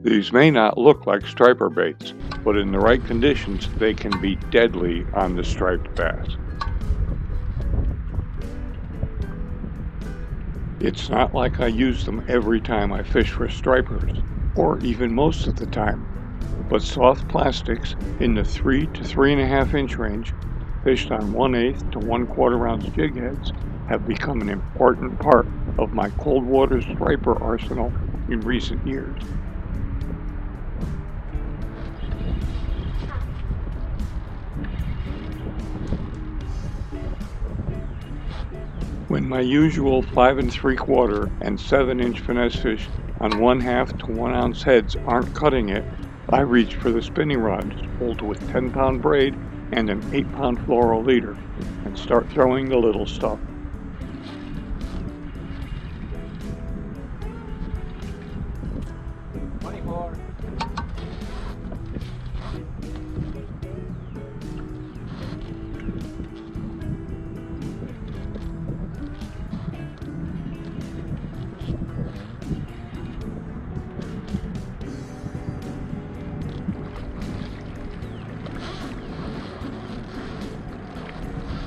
These may not look like striper baits, but in the right conditions, they can be deadly on the striped bass. It's not like I use them every time I fish for stripers, or even most of the time, but soft plastics in the 3 to 3.5 inch range, fished on 1/8 to 1/4 ounce jig heads, have become an important part of my cold water striper arsenal in recent years. When my usual 5 3/4 and 7-inch finesse fish on 1/2 to 1 ounce heads aren't cutting it, I reach for the spinning rod spooled with 10-pound braid and an 8-pound fluoro leader and start throwing the little stuff.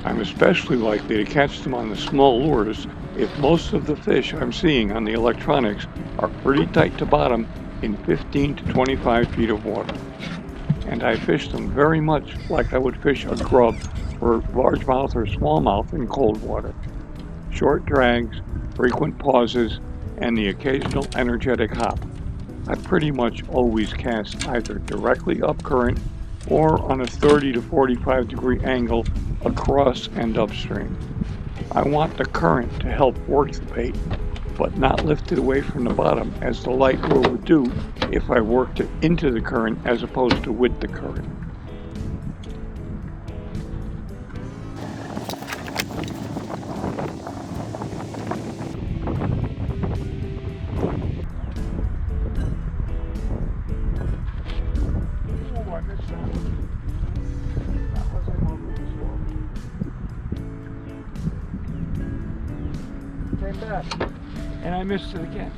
I'm especially likely to catch them on the small lures if most of the fish I'm seeing on the electronics are pretty tight to bottom in 15 to 25 feet of water. And I fish them very much like I would fish a grub for largemouth or smallmouth in cold water. Short drags, frequent pauses, and the occasional energetic hop. I pretty much always cast either directly up current or on a 30 to 45 degree angle across and upstream. I want the current to help work the bait, but not lift it away from the bottom as the light lure would do if I worked it into the current as opposed to with the current. Came back, and I missed it again.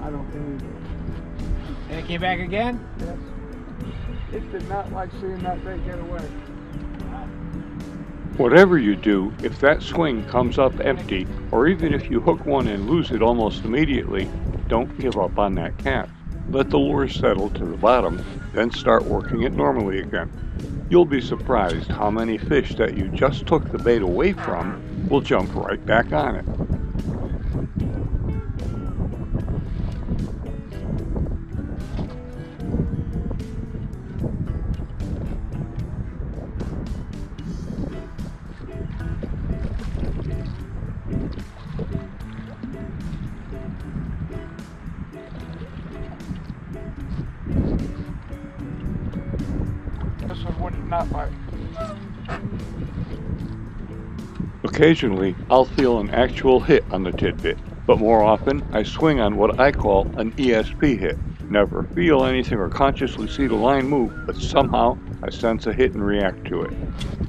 I don't believe it. And it came back again? Yes. It did not like seeing that bait get away. Whatever you do, if that swing comes up empty, or even if you hook one and lose it almost immediately, don't give up on that cast. Let the lure settle to the bottom, then start working it normally again. You'll be surprised how many fish that you just took the bait away from will jump right back on it. This one would not bite. Occasionally, I'll feel an actual hit on the tidbit, but more often I swing on what I call an ESP hit. Never feel anything or consciously see the line move, but somehow I sense a hit and react to it.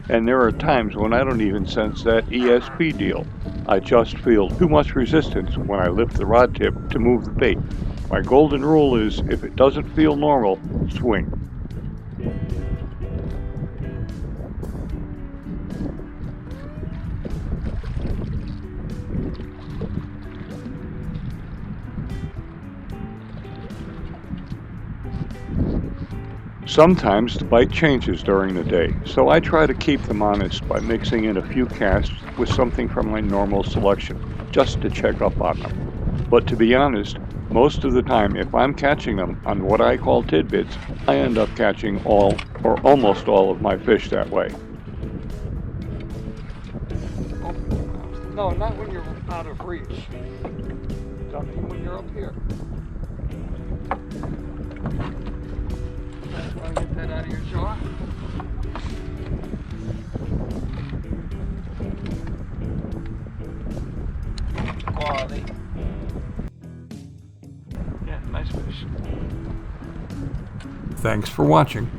And there are times when I don't even sense that ESP deal. I just feel too much resistance when I lift the rod tip to move the bait. My golden rule is, if it doesn't feel normal, swing. Sometimes the bite changes during the day, so I try to keep them honest by mixing in a few casts with something from my normal selection, just to check up on them. But to be honest, most of the time, if I'm catching them on what I call tidbits, I end up catching all or almost all of my fish that way. No, not when you're out of reach. Ducking when you're up here. Want to get that out of your jaw? Quality. Yeah, nice fish. Thanks for watching.